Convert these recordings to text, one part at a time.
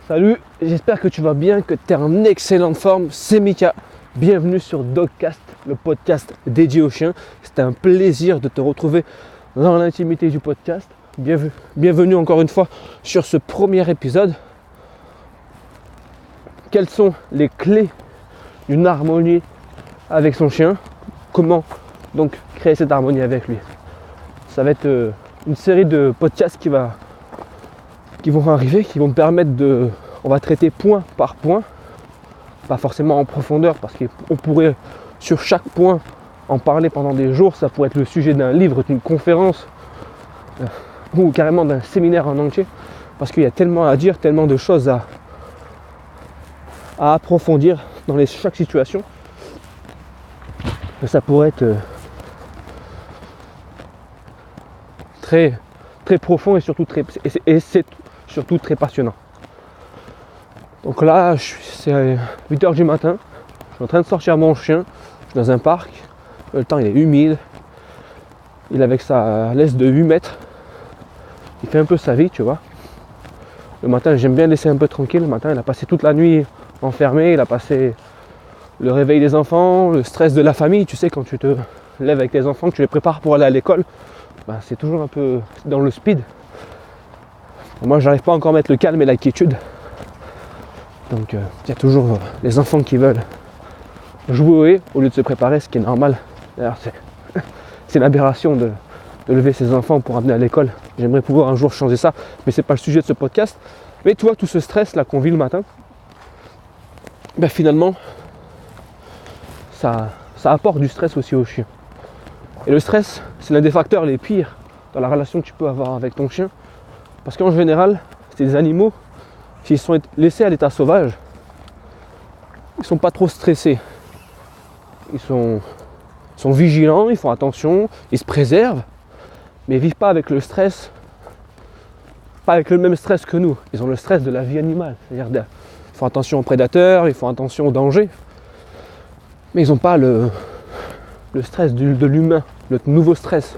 Salut, j'espère que tu vas bien, que tu es en excellente forme. C'est Mika. Bienvenue sur Dogcast, le podcast dédié aux chiens. C'était un plaisir de te retrouver dans l'intimité du podcast. Bienvenue encore une fois sur ce premier épisode. Quelles sont les clés d'une harmonie avec son chien? Comment donc créer cette harmonie avec lui? Ça va être une série de podcasts qui vont arriver, qui vont me permettre on va traiter point par point, pas forcément en profondeur, parce qu'on pourrait sur chaque point en parler pendant des jours. Ça pourrait être le sujet d'un livre, d'une conférence ou carrément d'un séminaire en entier, parce qu'il y a tellement à dire, tellement de choses à approfondir dans chaque situation, que ça pourrait être très, très profond et c'est surtout très passionnant. Donc là, c'est 8h du matin, je suis en train de sortir mon chien, je suis dans un parc, le temps il est humide, il est avec sa laisse de 8 mètres, il fait un peu sa vie, tu vois. Le matin, j'aime bien laisser un peu tranquille. Le matin, il a passé toute la nuit enfermé, il a passé le réveil des enfants, le stress de la famille. Tu sais, quand tu te lèves avec tes enfants, que tu les prépares pour aller à l'école, c'est toujours un peu dans le speed. Moi, j'arrive pas encore à mettre le calme et la quiétude. Donc, il y a toujours les enfants qui veulent jouer au lieu de se préparer, ce qui est normal. D'ailleurs, c'est une aberration de lever ses enfants pour amener à l'école. J'aimerais pouvoir un jour changer ça, mais c'est pas le sujet de ce podcast. Mais tu vois, tout ce stress là qu'on vit le matin, finalement, ça apporte du stress aussi au chien. Et le stress, c'est l'un des facteurs les pires dans la relation que tu peux avoir avec ton chien. Parce qu'en général, c'est des animaux qui sont laissés à l'état sauvage. Ils sont pas trop stressés. Ils sont vigilants, ils font attention, ils se préservent, mais ils vivent pas avec le stress, pas avec le même stress que nous. Ils ont le stress de la vie animale. C'est-à-dire ils font attention aux prédateurs, ils font attention aux dangers, mais ils n'ont pas le stress de l'humain, le nouveau stress,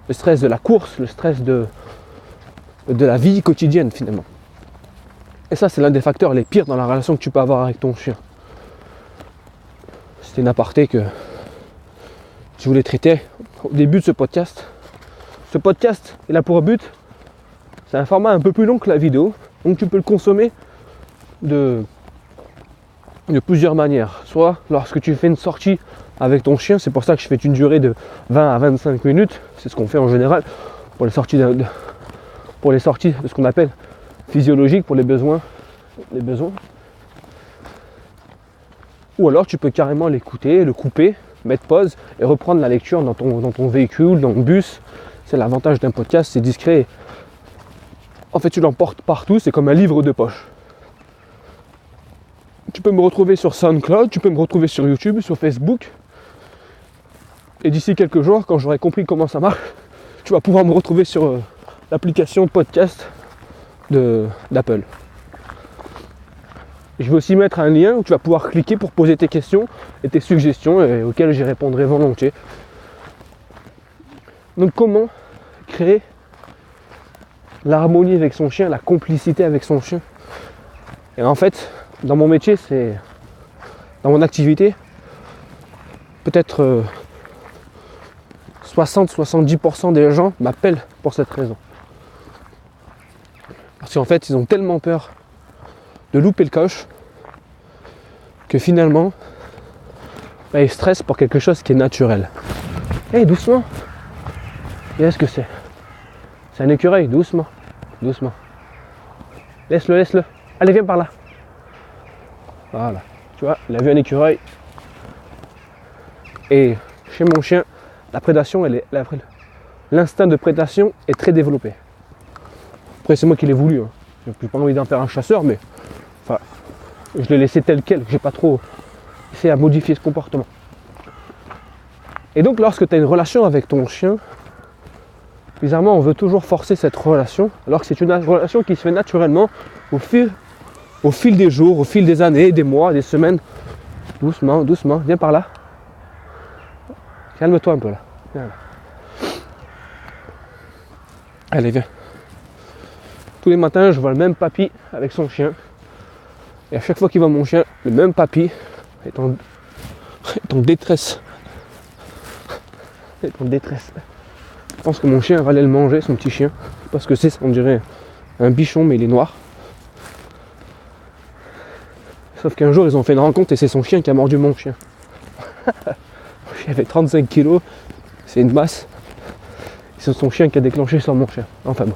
le stress de la course, le stress de la vie quotidienne finalement. Et ça, c'est l'un des facteurs les pires dans la relation que tu peux avoir avec ton chien. C'était une aparté que je voulais traiter au début de ce podcast. Ce podcast, il a pour but, c'est un format un peu plus long que la vidéo, donc tu peux le consommer de plusieurs manières. Soit lorsque tu fais une sortie avec ton chien, c'est pour ça que je fais une durée de 20 à 25 minutes, c'est ce qu'on fait en général pour les sorties de ce qu'on appelle physiologique, pour les besoins. Ou alors tu peux carrément l'écouter, le couper, mettre pause et reprendre la lecture dans ton véhicule, dans le bus. C'est l'avantage d'un podcast, c'est discret. En fait, tu l'emportes partout, c'est comme un livre de poche. Tu peux me retrouver sur SoundCloud, tu peux me retrouver sur YouTube, sur Facebook. Et d'ici quelques jours, quand j'aurai compris comment ça marche, tu vas pouvoir me retrouver sur l'application podcast d'Apple. Je vais aussi mettre un lien où tu vas pouvoir cliquer pour poser tes questions et tes suggestions et auxquelles j'y répondrai volontiers. Donc comment créer l'harmonie avec son chien, la complicité avec son chien? Et en fait, dans mon métier, dans mon activité, peut-être 60-70% des gens m'appellent pour cette raison. Parce qu'en fait, ils ont tellement peur de louper le coche que finalement, ils stressent pour quelque chose qui est naturel. Hey, doucement. Qu'est-ce que c'est? C'est un écureuil, doucement. Laisse-le. Allez, viens par là. Voilà. Tu vois, il a vu un écureuil. Et chez mon chien, la prédation, l'instinct de prédation est très développé. Après, c'est moi qui l'ai voulu. J'ai plus pas envie d'en faire un chasseur, mais je l'ai laissé tel quel. J'ai pas trop essayé à modifier ce comportement. Et donc, lorsque tu as une relation avec ton chien, bizarrement, on veut toujours forcer cette relation, alors que c'est une relation qui se fait naturellement au fil des jours, au fil des années, des mois, des semaines. Doucement, viens par là. Calme-toi un peu là. Viens là. Allez, viens. Tous les matins, je vois le même papy avec son chien. Et à chaque fois qu'il voit mon chien, le même papy est en détresse. Est en détresse. Je pense que mon chien va aller le manger, son petit chien. Parce que on dirait un bichon, mais il est noir. Sauf qu'un jour, ils ont fait une rencontre et c'est son chien qui a mordu mon chien. Mon chien avait 35 kilos, c'est une masse. C'est son chien qui a déclenché sur mon chien. Enfin bon.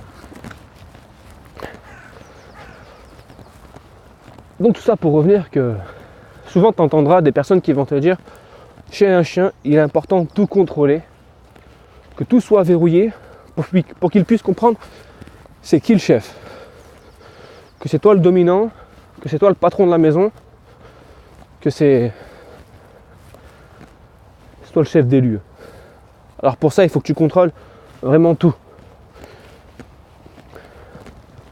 Donc tout ça pour revenir que souvent tu entendras des personnes qui vont te dire chez un chien, il est important de tout contrôler, que tout soit verrouillé pour qu'il puisse comprendre c'est qui le chef. Que c'est toi le dominant, que c'est toi le patron de la maison, que c'est toi le chef des lieux. Alors pour ça, il faut que tu contrôles vraiment tout.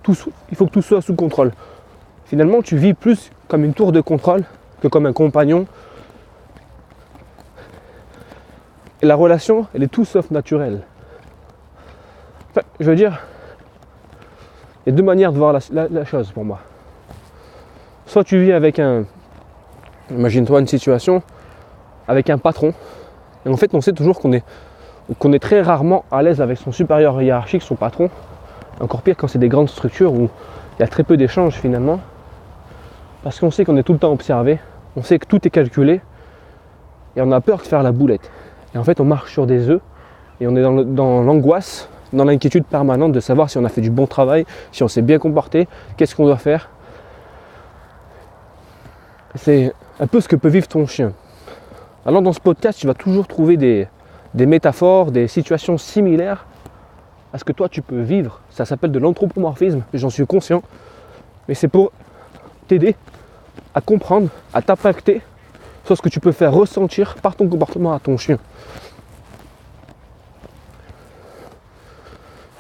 Il faut que tout soit sous contrôle. Finalement, tu vis plus comme une tour de contrôle que comme un compagnon. Et la relation, elle est tout sauf naturelle. Enfin, je veux dire, il y a deux manières de voir la chose pour moi. Soit tu vis avec imagine-toi une situation avec un patron. Et en fait, on sait toujours qu'on est très rarement à l'aise avec son supérieur hiérarchique, son patron. Encore pire quand c'est des grandes structures où il y a très peu d'échanges finalement. Parce qu'on sait qu'on est tout le temps observé, on sait que tout est calculé et on a peur de faire la boulette. Et en fait, on marche sur des œufs et on est dans l'angoisse, dans l'inquiétude permanente de savoir si on a fait du bon travail, si on s'est bien comporté, qu'est-ce qu'on doit faire. C'est un peu ce que peut vivre ton chien. Alors dans ce podcast, tu vas toujours trouver des métaphores, des situations similaires à ce que toi tu peux vivre. Ça s'appelle de l'anthropomorphisme, j'en suis conscient. Mais c'est pour t'aider à comprendre, à t'impacter sur ce que tu peux faire ressentir par ton comportement à ton chien.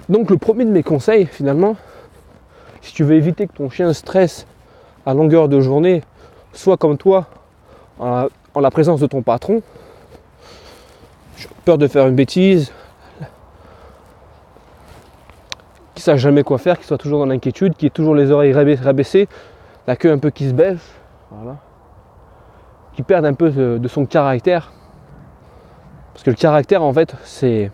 Donc le premier de mes conseils finalement, si tu veux éviter que ton chien stresse à longueur de journée, soit comme toi, en la présence de ton patron, j'ai peur de faire une bêtise, qui ne sache jamais quoi faire, qui soit toujours dans l'inquiétude, qui ait toujours les oreilles rabaissées, la queue un peu qui se baisse, voilà. Qui perde un peu de son caractère. Parce que le caractère, en fait, c'est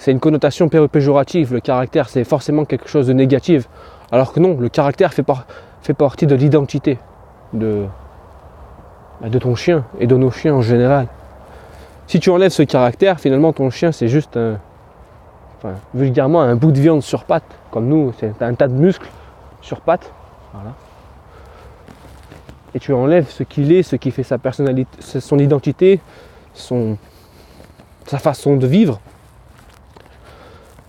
une connotation péjorative. Le caractère, c'est forcément quelque chose de négatif. Alors que non, le caractère fait partie de l'identité de ton chien et de nos chiens en général. Si tu enlèves ce caractère, finalement, ton chien, c'est juste vulgairement un bout de viande sur pattes. Comme nous, c'est un tas de muscles sur pattes. Voilà. Et tu enlèves ce qu'il est, ce qui fait sa personnalité, son identité, sa façon de vivre.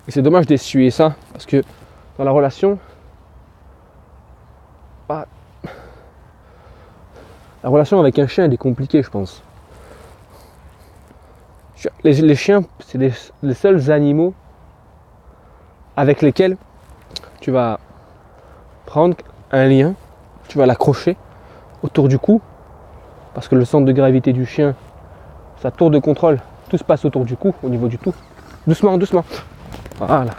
Et c'est dommage d'essuyer ça, parce que dans la relation, la relation avec un chien elle est compliquée, je pense. Les chiens, c'est les seuls animaux avec lesquels tu vas prendre un lien, tu vas l'accrocher autour du cou, parce que le centre de gravité du chien, sa tour de contrôle, tout se passe autour du cou, au niveau du tout. Doucement, doucement. Voilà.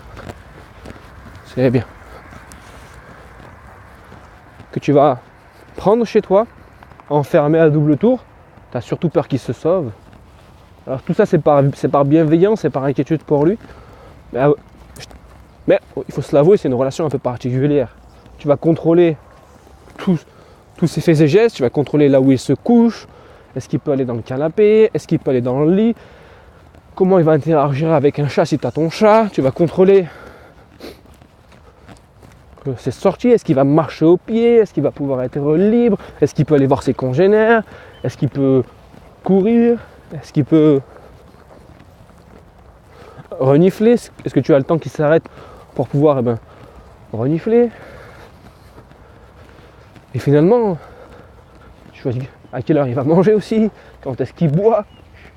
C'est bien. Que tu vas prendre chez toi, enfermer à double tour. Tu as surtout peur qu'il se sauve. Alors tout ça c'est par bienveillance, c'est par inquiétude pour lui. Mais il faut se l'avouer, c'est une relation un peu particulière. Tu vas contrôler tous ses faits et gestes, tu vas contrôler là où il se couche, est-ce qu'il peut aller dans le canapé, est-ce qu'il peut aller dans le lit, comment il va interagir avec un chat si tu as ton chat, tu vas contrôler ses sorties, est-ce qu'il va marcher au pied, est-ce qu'il va pouvoir être libre, est-ce qu'il peut aller voir ses congénères, est-ce qu'il peut courir, est-ce qu'il peut renifler, est-ce que tu as le temps qu'il s'arrête pour pouvoir renifler. Et finalement, tu choisis à quelle heure il va manger aussi, quand est-ce qu'il boit,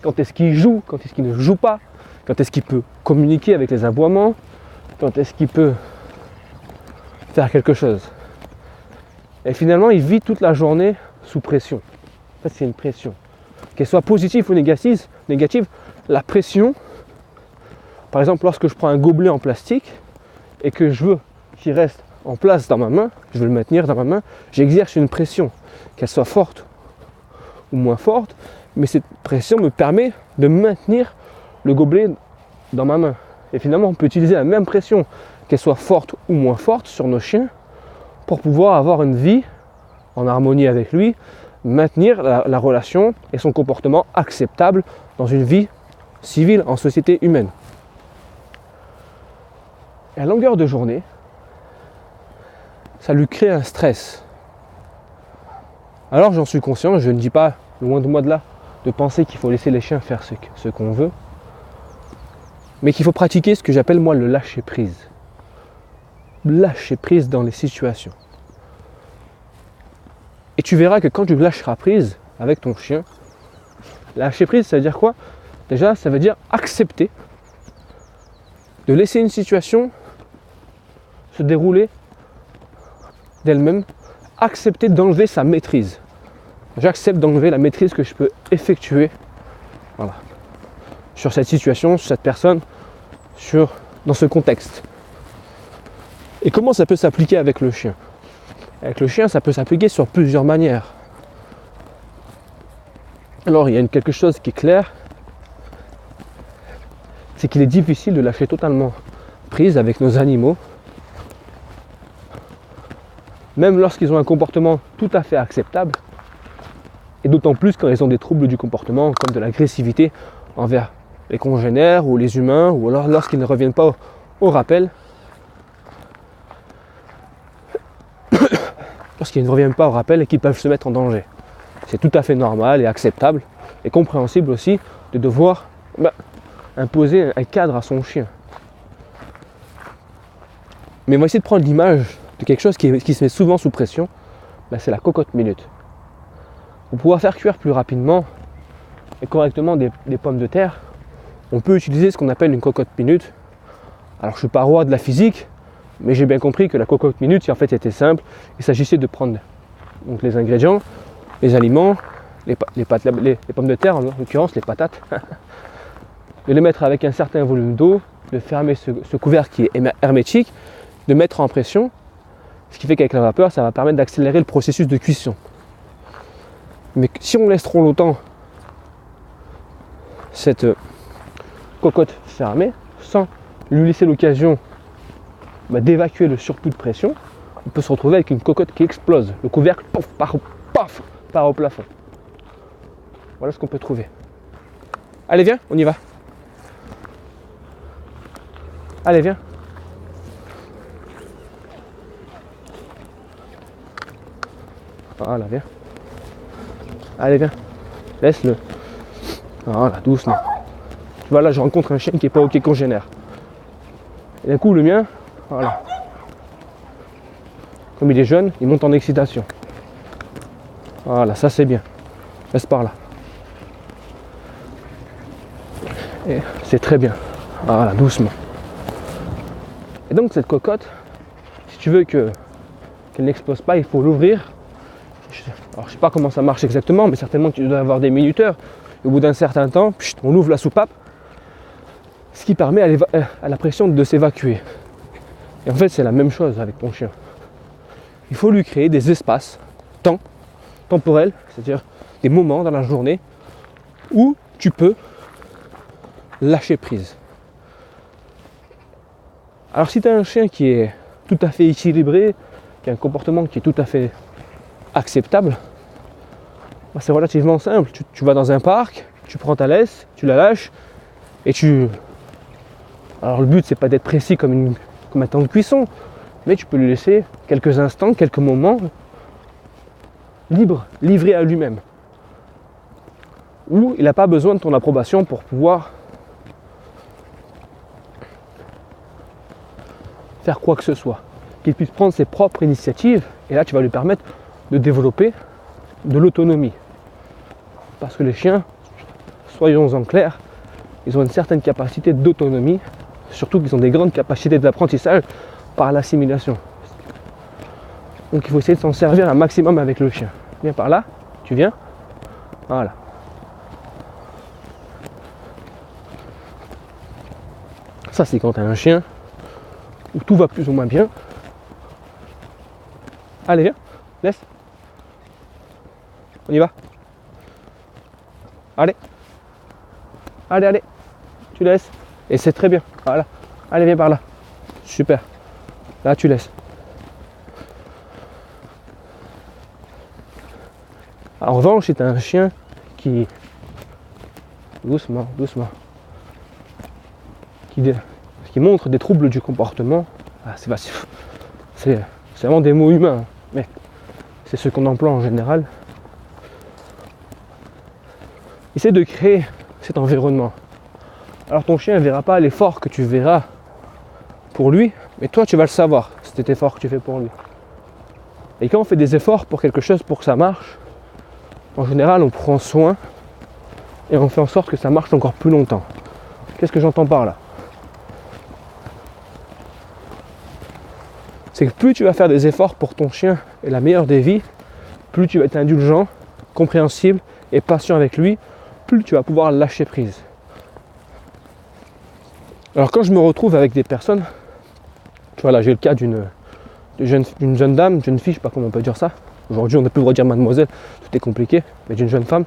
quand est-ce qu'il joue, quand est-ce qu'il ne joue pas, quand est-ce qu'il peut communiquer avec les aboiements, quand est-ce qu'il peut faire quelque chose. Et finalement, il vit toute la journée sous pression. En fait, c'est une pression. Qu'elle soit positive ou négative, la pression, par exemple, lorsque je prends un gobelet en plastique et que je veux qu'il reste en place dans ma main, je veux le maintenir dans ma main, j'exerce une pression, qu'elle soit forte ou moins forte, mais cette pression me permet de maintenir le gobelet dans ma main. Et finalement, on peut utiliser la même pression, qu'elle soit forte ou moins forte sur nos chiens, pour pouvoir avoir une vie en harmonie avec lui, maintenir la relation et son comportement acceptable dans une vie civile, en société humaine. Et à longueur de journée, ça lui crée un stress. Alors j'en suis conscient, je ne dis pas, loin de moi de là, de penser qu'il faut laisser les chiens faire ce qu'on veut, mais qu'il faut pratiquer ce que j'appelle moi le lâcher prise. Lâcher prise dans les situations. Et tu verras que quand tu lâcheras prise avec ton chien, lâcher prise, ça veut dire quoi? Déjà, ça veut dire accepter de laisser une situation se dérouler d'elle-même, accepter d'enlever sa maîtrise. J'accepte d'enlever la maîtrise que je peux effectuer, voilà, sur cette situation, sur cette personne, dans ce contexte. Et comment ça peut s'appliquer avec le chien? Avec le chien, ça peut s'appliquer sur plusieurs manières. Alors, il y a quelque chose qui est clair, c'est qu'il est difficile de lâcher totalement prise avec nos animaux, même lorsqu'ils ont un comportement tout à fait acceptable, et d'autant plus quand ils ont des troubles du comportement, comme de l'agressivité envers les congénères ou les humains, ou alors lorsqu'ils ne reviennent pas au rappel. Lorsqu'ils ne reviennent pas au rappel et qu'ils peuvent se mettre en danger. C'est tout à fait normal et acceptable, et compréhensible aussi, de devoir imposer un cadre à son chien. Mais on va essayer de prendre l'image de quelque chose qui se met souvent sous pression, c'est la cocotte minute. Pour pouvoir faire cuire plus rapidement et correctement des pommes de terre, on peut utiliser ce qu'on appelle une cocotte minute. Alors je ne suis pas roi de la physique, mais j'ai bien compris que la cocotte minute, en fait, c'était simple. Il s'agissait de prendre donc, les ingrédients, les aliments, les pommes de terre, en l'occurrence les patates, de les mettre avec un certain volume d'eau, de fermer ce couvercle qui est hermétique, de mettre en pression, ce qui fait qu'avec la vapeur, ça va permettre d'accélérer le processus de cuisson. Mais si on laisse trop longtemps cette cocotte fermée, sans lui laisser l'occasion d'évacuer le surplus de pression, on peut se retrouver avec une cocotte qui explose. Le couvercle part au plafond. Voilà ce qu'on peut trouver. Allez, viens, on y va. Allez, viens. Voilà, viens. Allez, viens. Laisse-le. Voilà, doucement. Tu vois, là, je rencontre un chien qui n'est pas OK congénère. Et d'un coup, le mien, voilà. Comme il est jeune, il monte en excitation. Voilà, ça c'est bien. Laisse par là. Et c'est très bien. Voilà, doucement. Et donc cette cocotte, si tu veux qu'elle n'explose pas, il faut l'ouvrir. Alors je sais pas comment ça marche exactement, mais certainement tu dois avoir des minuteurs. Et au bout d'un certain temps, on ouvre la soupape, ce qui permet à la pression de s'évacuer. Et en fait, c'est la même chose avec ton chien. Il faut lui créer des espaces, temporels, c'est-à-dire des moments dans la journée où tu peux lâcher prise. Alors si tu as un chien qui est tout à fait équilibré, qui a un comportement qui est tout à fait acceptable, c'est relativement simple. Tu vas dans un parc, tu prends ta laisse, tu la lâches et Alors le but c'est pas d'être précis comme un temps de cuisson, mais tu peux lui laisser quelques instants, quelques moments libre, livré à lui-même. Où il n'a pas besoin de ton approbation pour pouvoir faire quoi que ce soit. Qu'il puisse prendre ses propres initiatives, et là tu vas lui permettre de développer de l'autonomie. Parce que les chiens, soyons-en clairs, ils ont une certaine capacité d'autonomie, surtout qu'ils ont des grandes capacités d'apprentissage par l'assimilation. Donc il faut essayer de s'en servir un maximum avec le chien. Viens par là, tu viens, voilà. Ça c'est quand tu as un chien où tout va plus ou moins bien, Allez, viens, laisse. On y va. Allez. Allez, allez. Tu laisses. Et c'est très bien. Voilà. Allez, viens par là. Super. Là, tu laisses. En revanche, c'est un chien qui... Doucement, doucement. Qui montre des troubles du comportement. Ah, c'est vraiment des mots humains, mais c'est ce qu'on emploie en général. Essaie de créer cet environnement. Alors ton chien ne verra pas l'effort que tu verras pour lui, mais toi tu vas le savoir, cet effort que tu fais pour lui. Et quand on fait des efforts pour quelque chose, pour que ça marche, en général on prend soin et on fait en sorte que ça marche encore plus longtemps. Qu'est-ce que j'entends par là? C'est que plus tu vas faire des efforts pour ton chien et la meilleure des vies, plus tu vas être indulgent, compréhensible et patient avec lui, plus tu vas pouvoir lâcher prise. Alors quand je me retrouve avec des personnes, tu vois là j'ai le cas d'une jeune dame, jeune fille, je sais pas comment on peut dire ça. Aujourd'hui on n'a plus le droit de dire mademoiselle, tout est compliqué, mais d'une jeune femme.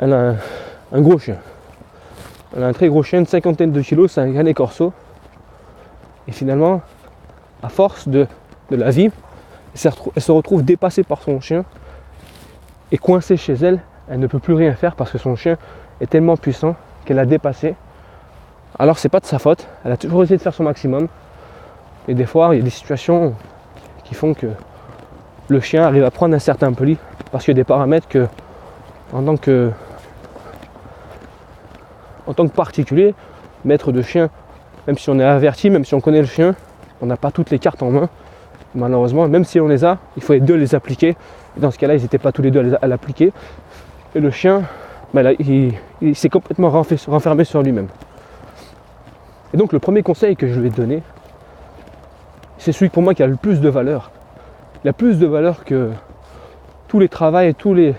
Elle a un gros chien. Elle a un très gros chien, une 50aine de kilos, c'est un Canet Corso. Et finalement, à force de la vie, elle se retrouve dépassée par son chien et coincée chez elle. Elle ne peut plus rien faire parce que son chien est tellement puissant qu'elle l'a dépassé. Alors c'est pas de sa faute, elle a toujours essayé de faire son maximum. Et des fois, il y a des situations qui font que le chien arrive à prendre un certain pli parce qu'il y a des paramètres que, en tant que particulier, maître de chien, même si on est averti, même si on connaît le chien, on n'a pas toutes les cartes en main. Malheureusement, même si on les a, il faut les deux les appliquer. Et dans ce cas-là, ils n'étaient pas tous les deux à l'appliquer. Et le chien, il s'est complètement renfermé sur lui-même. Et donc le premier conseil que je lui ai donné, c'est celui pour moi qui a le plus de valeur. Il a plus de valeur que tous les travaux et toutes les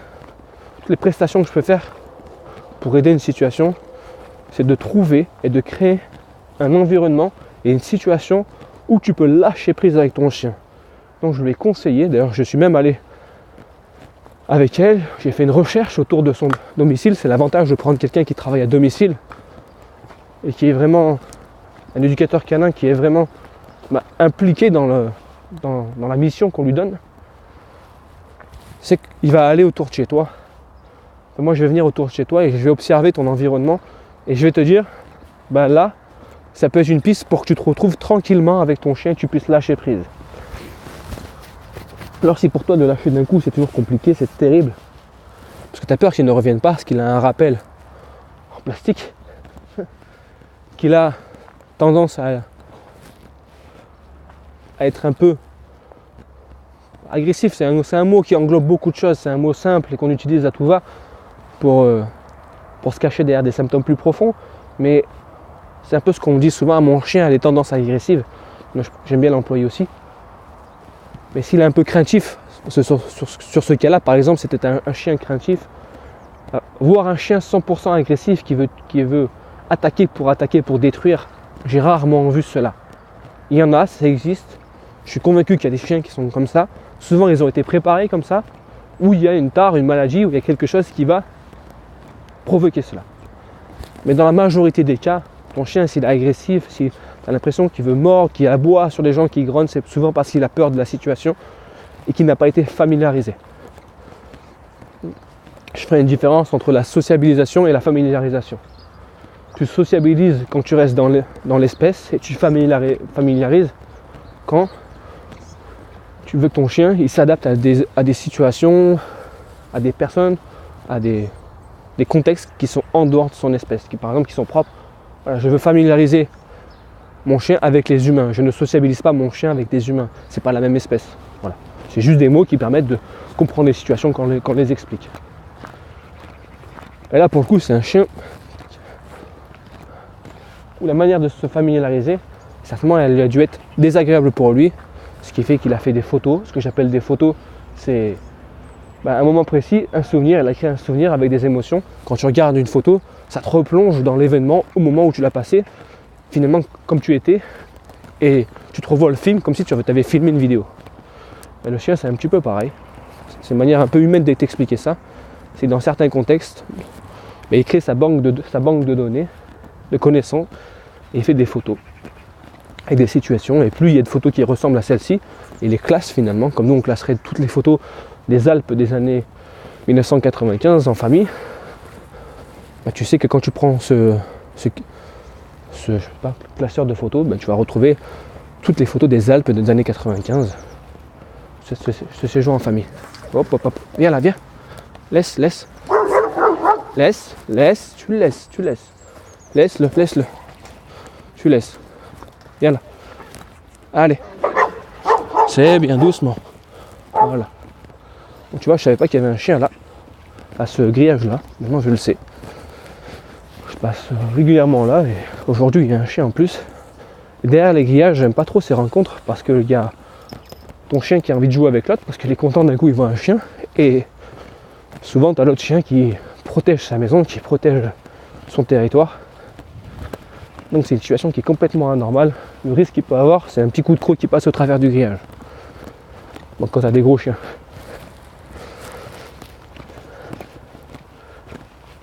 prestations que je peux faire pour aider une situation. C'est de trouver et de créer un environnement et une situation où tu peux lâcher prise avec ton chien. Donc je lui ai conseillé, d'ailleurs je suis même allé avec elle, j'ai fait une recherche autour de son domicile. C'est l'avantage de prendre quelqu'un qui travaille à domicile et qui est vraiment un éducateur canin qui est vraiment impliqué dans la mission qu'on lui donne. C'est qu'il va aller autour de chez toi. Moi je vais venir autour de chez toi et je vais observer ton environnement et je vais te dire, là, ça peut être une piste pour que tu te retrouves tranquillement avec ton chien et que tu puisses lâcher prise. Alors si pour toi de lâcher d'un coup c'est toujours compliqué, c'est terrible, parce que tu as peur qu'il ne revienne pas, parce qu'il a un rappel en plastique, qu'il a tendance à être un peu agressif. C'est un mot qui englobe beaucoup de choses, c'est un mot simple et qu'on utilise à tout va pour se cacher derrière des symptômes plus profonds, mais c'est un peu ce qu'on dit souvent: mon chien a des tendances agressives. Moi, j'aime bien l'employer aussi. Mais s'il est un peu craintif, sur ce cas-là, par exemple, c'était un chien craintif, voir un chien 100% agressif qui veut attaquer, pour détruire, j'ai rarement vu cela. Il y en a, ça existe. Je suis convaincu qu'il y a des chiens qui sont comme ça. Souvent, ils ont été préparés comme ça, où il y a une tare, une maladie, où il y a quelque chose qui va provoquer cela. Mais dans la majorité des cas, ton chien, s'il est agressif, si tu as l'impression qu'il veut mordre, qu'il aboie sur les gens, qu'il grogne, c'est souvent parce qu'il a peur de la situation et qu'il n'a pas été familiarisé. Je ferai une différence entre la sociabilisation et la familiarisation. Tu sociabilises quand tu restes dans l'espèce et tu familiarises quand tu veux que ton chien il s'adapte à des situations, à des personnes, à des contextes qui sont en dehors de son espèce, par exemple qui sont propres. Voilà, je veux familiariser mon chien avec les humains. Je ne sociabilise pas mon chien avec des humains. C'est pas la même espèce. Voilà. C'est juste des mots qui permettent de comprendre les situations quand on les explique. Et là, pour le coup, c'est un chien où la manière de se familiariser, certainement, elle a dû être désagréable pour lui. Ce qui fait qu'il a fait des photos. Ce que j'appelle des photos, c'est un moment précis, un souvenir. Elle a créé un souvenir avec des émotions. Quand tu regardes une photo, ça te replonge dans l'événement au moment où tu l'as passé, finalement comme tu étais, et tu te revois le film comme si tu avais filmé une vidéo. Et le chien, c'est un petit peu pareil. C'est une manière un peu humaine de t'expliquer ça. C'est dans certains contextes, mais il crée sa banque de données, de connaissances, et il fait des photos avec des situations. Et plus il y a de photos qui ressemblent à celle-ci, il les classe finalement, comme nous on classerait toutes les photos des Alpes des années 1995 en famille. Bah, tu sais que quand tu prends ce classeur de photos, bah, tu vas retrouver toutes les photos des Alpes des années 95. Ce séjour en famille. Hop, hop, hop. Viens là, viens. Laisse. Tu le laisses. Laisse-le. Tu laisses. Viens là. Allez. C'est bien, doucement. Voilà. Donc, tu vois, je savais pas qu'il y avait un chien là, à ce grillage là. Maintenant, je le sais. Je passe régulièrement là et aujourd'hui, il y a un chien en plus. Et derrière les grillages, j'aime pas trop ces rencontres parce qu'il y a ton chien qui a envie de jouer avec l'autre parce qu'il est content d'un coup, il voit un chien. Et souvent, tu as l'autre chien qui protège sa maison, qui protège son territoire. Donc, c'est une situation qui est complètement anormale. Le risque qu'il peut avoir, c'est un petit coup de croc qui passe au travers du grillage. Donc, quand tu as des gros chiens.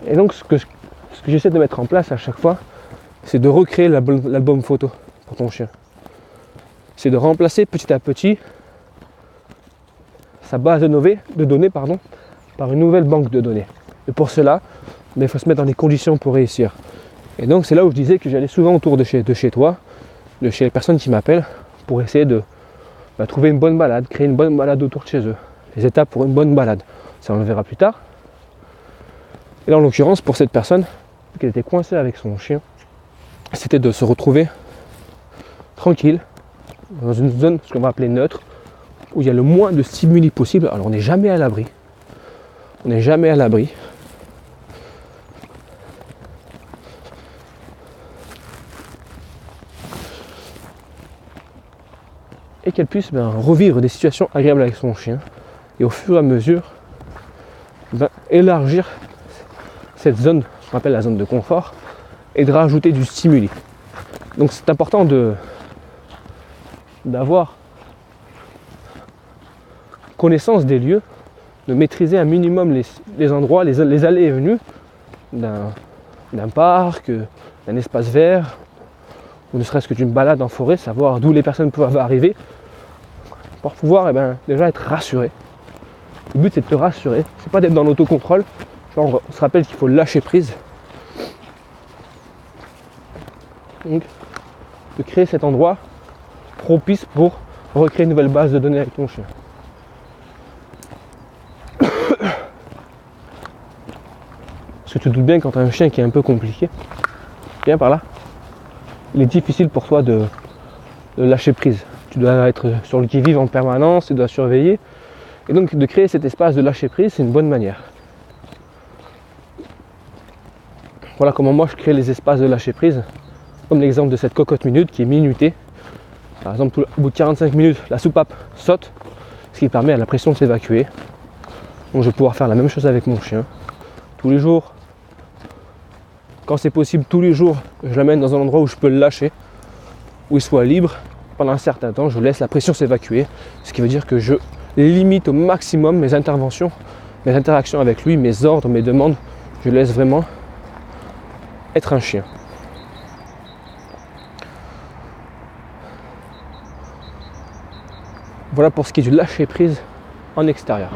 Et donc, ce que j'essaie de mettre en place à chaque fois, c'est de recréer l'album photo pour ton chien. C'est de remplacer petit à petit sa base de données par une nouvelle banque de données. Et pour cela, il faut se mettre dans les conditions pour réussir. Et donc c'est là où je disais que j'allais souvent autour de chez toi, de chez les personnes qui m'appellent, pour essayer de trouver une bonne balade, créer une bonne balade autour de chez eux. Les étapes pour une bonne balade. Ça on le verra plus tard. Et là en l'occurrence pour cette personne, qui était coincée avec son chien, c'était de se retrouver tranquille, dans une zone, ce qu'on va appeler neutre, où il y a le moins de stimuli possible. Alors on n'est jamais à l'abri. Et qu'elle puisse revivre des situations agréables avec son chien. Et au fur et à mesure, élargir cette zone, ce qu'on appelle la zone de confort, et de rajouter du stimuli. Donc c'est important d'avoir connaissance des lieux, de maîtriser un minimum les endroits, les allées et venues d'un parc, d'un espace vert, ou ne serait-ce que d'une balade en forêt, savoir d'où les personnes peuvent arriver, pour pouvoir déjà être rassuré. Le but c'est de te rassurer, c'est pas d'être dans l'autocontrôle. On se rappelle qu'il faut lâcher prise. Donc, de créer cet endroit propice pour recréer une nouvelle base de données avec ton chien. Parce que tu te doutes bien quand tu as un chien qui est un peu compliqué, viens par là, il est difficile pour toi de lâcher prise. Tu dois être sur le qui-vive en permanence, tu dois surveiller. Et donc de créer cet espace de lâcher prise, c'est une bonne manière. Voilà comment moi je crée les espaces de lâcher prise. Comme l'exemple de cette cocotte minute qui est minutée. Par exemple, au bout de 45 minutes, la soupape saute, ce qui permet à la pression de s'évacuer. Donc je vais pouvoir faire la même chose avec mon chien. Tous les jours, quand c'est possible, tous les jours, je l'amène dans un endroit où je peux le lâcher, où il soit libre. Pendant un certain temps, je laisse la pression s'évacuer, ce qui veut dire que je limite au maximum mes interventions, mes interactions avec lui, mes ordres, mes demandes. Je laisse vraiment être un chien. Voilà pour ce qui est du lâcher prise en extérieur.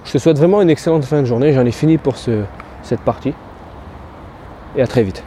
Je te souhaite vraiment une excellente fin de journée. J'en ai fini pour cette partie. Et à très vite.